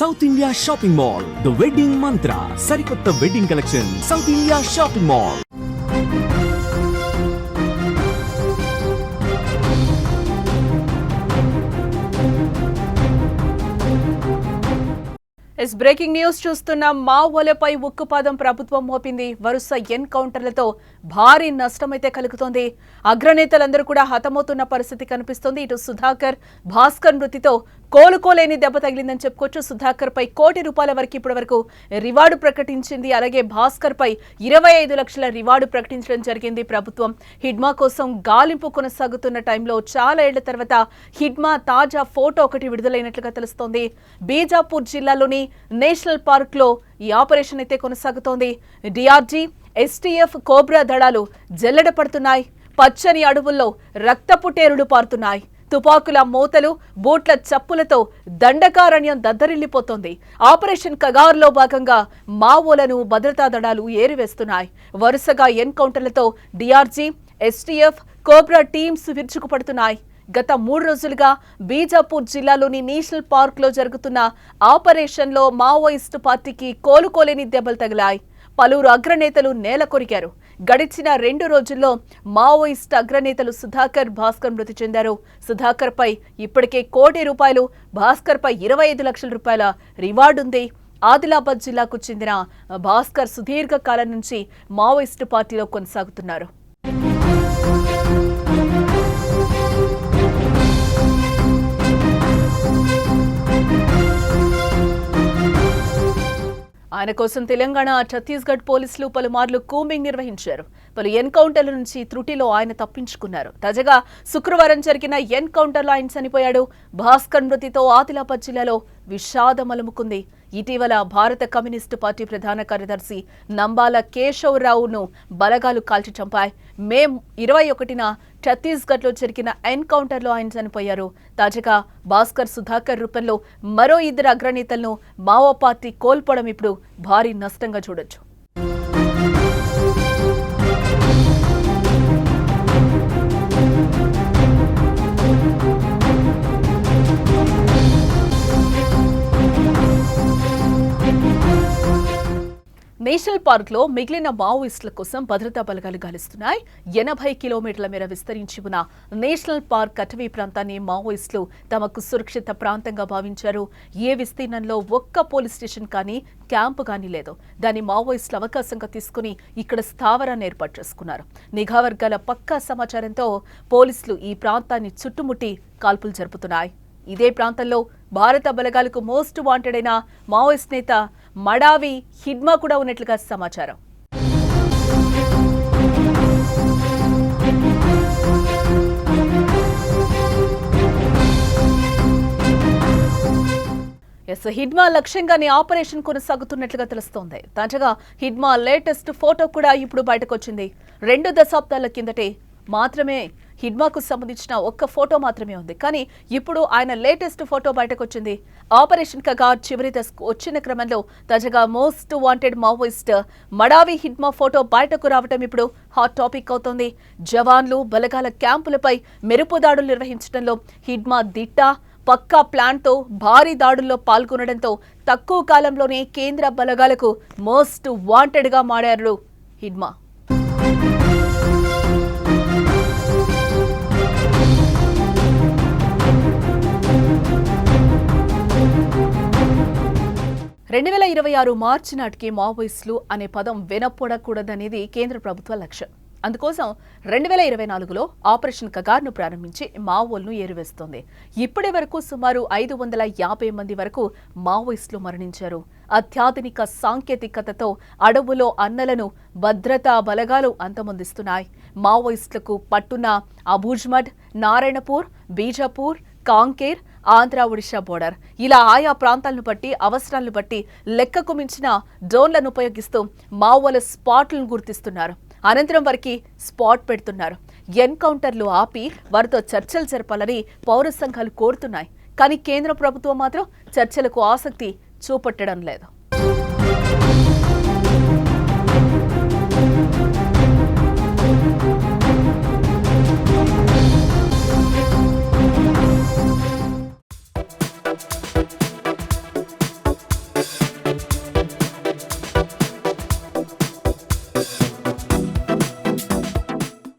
South India shopping mall, the wedding మంత్ర, సరికొత్త wedding collection, south India shopping mall. Breaking news చూస్తున్నాం. మావోలపై ఉక్కుపాదం ప్రభుత్వం మోపింది. వరుస ఎన్కౌంటర్లతో భారీ నష్టమైతే కలుగుతోంది. అగ్రనేతలందరూ కూడా హతమవుతున్న పరిస్థితి కనిపిస్తోంది. ఇటు సుధాకర్, భాస్కర్ మృతితో కోలుకోలేని దెబ్బ తగిలిందని చెప్పుకోవచ్చు. సుధాకర్ పై ₹1 కోటి వరకు ఇప్పటి వరకు రివార్డు ప్రకటించింది. అలాగే భాస్కర్ పై 25 లక్షల రివార్డు ప్రకటించడం జరిగింది ప్రభుత్వం. హిడ్మా కోసం గాలింపు కొనసాగుతున్న టైంలో చాలా ఏళ్ల తర్వాత హిడ్మా తాజా ఫోటో ఒకటి విడుదలైనట్లుగా తెలుస్తోంది. బీజాపూర్ జిల్లాలోని నేషనల్ పార్క్ లో ఈ ఆపరేషన్ అయితే కొనసాగుతోంది. డిఆర్జీ, ఎస్టీఎఫ్, కోబ్రా దళాలు జల్లెడ పడుతున్నాయి. పచ్చని అడవుల్లో రక్తపుటేరులు పారుతున్నాయి. తుపాకుల మోతలు, బూట్ల చప్పులతో దండకారణ్యం దద్దరిల్లిపోతోంది. ఆపరేషన్ కగార్లో భాగంగా మావోలను భద్రతా దళాలు ఏరివేస్తున్నాయి. వరుసగా ఎన్కౌంటర్లతో డిఆర్జీ, ఎస్టీఎఫ్, కోబ్రా టీమ్స్ విరుచుకుపడుతున్నాయి. గత 3 రోజులుగా బీజాపూర్ జిల్లాలోని నేషనల్ పార్క్ లో జరుగుతున్న ఆపరేషన్లో మావోయిస్టు పార్టీకి కోలుకోలేని దెబ్బలు తగిలాయి. పలువురు అగ్రనేతలు నేల కొరికారు. గడిచిన 2 రోజుల్లో మావోయిస్ట్ అగ్రనేతలు సుధాకర్, భాస్కర్ మృతి చెందారు. సుధాకర్ పై ఇప్పటికే ₹1 కోటి, భాస్కర్ పై 25 లక్షల రూపాయల రివార్డుంది. ఆదిలాబాద్ జిల్లాకు చెందిన భాస్కర్ సుదీర్ఘ కాలం నుంచి మావోయిస్టు పార్టీలో కొనసాగుతున్నారు. ఆయన కోసం తెలంగాణ, ఛత్తీస్గఢ్ పోలీసులు పలుమార్లు కూంబింగ్ నిర్వహించారు. పలు ఎన్కౌంటర్ల నుంచి త్రుటిలో ఆయన తప్పించుకున్నారు. తాజాగా శుక్రవారం జరిగిన ఎన్కౌంటర్లో ఆయన చనిపోయాడు. భాస్కర్ మృతితో ఆదిలాబాద్ జిల్లాలో విషాదం అలుముకుంది. ఇటీవల భారత కమ్యూనిస్టు పార్టీ ప్రధాన కార్యదర్శి నంబాల కేశవరావును బలగాలు కాల్చి చంపాయి. మే 21న ఛత్తీస్గఢ్ లో జరిగిన ఎన్కౌంటర్లో ఆయన చనిపోయారు. తాజాగా భాస్కర్, సుధాకర్ రూపంలో మరో 2 అగ్రనేతలను మావో పార్టీ కోల్పోవడం ఇప్పుడు భారీ నష్టంగా చూడొచ్చు. నేషనల్ పార్క్ లో మిగిలిన మావోయిస్టుల కోసం భద్రతా బలగాలు గాలిస్తున్నాయి. 80 కిలోమీటర్ల మేర విస్తరించి ఉన్న నేషనల్ పార్క్ అటవీ ప్రాంతాన్ని మావోయిస్టులు తమకు సురక్షిత ప్రాంతంగా భావించారు. ఏ విస్తీర్ణంలో ఒక్క పోలీస్ స్టేషన్ కానీ, క్యాంపు కానీ లేదు. దాన్ని మావోయిస్టులు అవకాశంగా తీసుకుని ఇక్కడ స్థావరాన్ని ఏర్పాటు చేసుకున్నారు. నిఘా వర్గాల పక్కా సమాచారంతో పోలీసులు ఈ ప్రాంతాన్ని చుట్టుముట్టి కాల్పులు జరుపుతున్నాయి. ఇదే ప్రాంతంలో భారత బలగాలకు మోస్ట్ వాంటెడ్ అయిన మావోయిస్ట్ నేత మడావి హిడ్మా కూడా ఉన్నట్లుగా సమాచారం. హిడ్మా లక్ష్యంగానే ఆపరేషన్ కొనసాగుతున్నట్లుగా తెలుస్తోంది. తాజాగా హిడ్మా లేటెస్ట్ ఫోటో కూడా ఇప్పుడు బయటకు వచ్చింది. 2 దశాబ్దాల కిందటే మాత్రమే హిడ్మాకు సంబంధించిన ఒక్క ఫోటో మాత్రమే ఉంది. కానీ ఇప్పుడు ఆయన లేటెస్ట్ ఫోటో బయటకు వచ్చింది. ఆపరేషన్ కగార్ చివరి దశకు వచ్చిన క్రమంలో తాజాగా most wanted Maoist Madavi Hidma photo బయటకు రావడం ఇప్పుడు హాట్ టాపిక్ అవుతోంది. జవాన్లు, బలగాల క్యాంపులపై మెరుపు దాడులు నిర్వహించడంలో హిడ్మా దిట్ట. పక్కా ప్లాన్తో భారీ దాడుల్లో పాల్గొనడంతో తక్కువ కాలంలోనే కేంద్ర బలగాలకు మోస్ట్ వాంటెడ్ గా మారారు హిడ్మా. మార్చి నాటికి మావోయిస్టులు అనే పదం వినపడకూడదనేది కేంద్ర ప్రభుత్వ లక్ష్యం. అందుకోసం 2024లో ఆపరేషన్ కగార్ను ప్రారంభించి మావోలను ఏరివేస్తోంది. ఇప్పటి వరకు సుమారు 550 మంది వరకు మావోయిస్టులు మరణించారు. అత్యాధునిక సాంకేతికతతో అడవులో అన్నలను భద్రతా బలగాలు అంతమొందిస్తున్నాయి. మావోయిస్టులకు పట్టున్న అబూజ్మడ్, నారాయణపూర్, బీజాపూర్, కాంకేర్, ఆంధ్ర, ఒడిశా బోర్డర్ ఇలా ఆయా ప్రాంతాలను బట్టి, అవసరాలను బట్టి లెక్కకు మించిన డ్రోన్లను ఉపయోగిస్తూ మావోల స్పాట్లను గుర్తిస్తున్నారు. అనంతరం వారికి స్పాట్ పెడుతున్నారు. ఎన్కౌంటర్లు ఆపి వారితో చర్చలు జరపాలని పౌర సంఘాలు కోరుతున్నాయి. కానీ కేంద్ర ప్రభుత్వం మాత్రం చర్చలకు ఆసక్తి చూపట్టడం లేదు.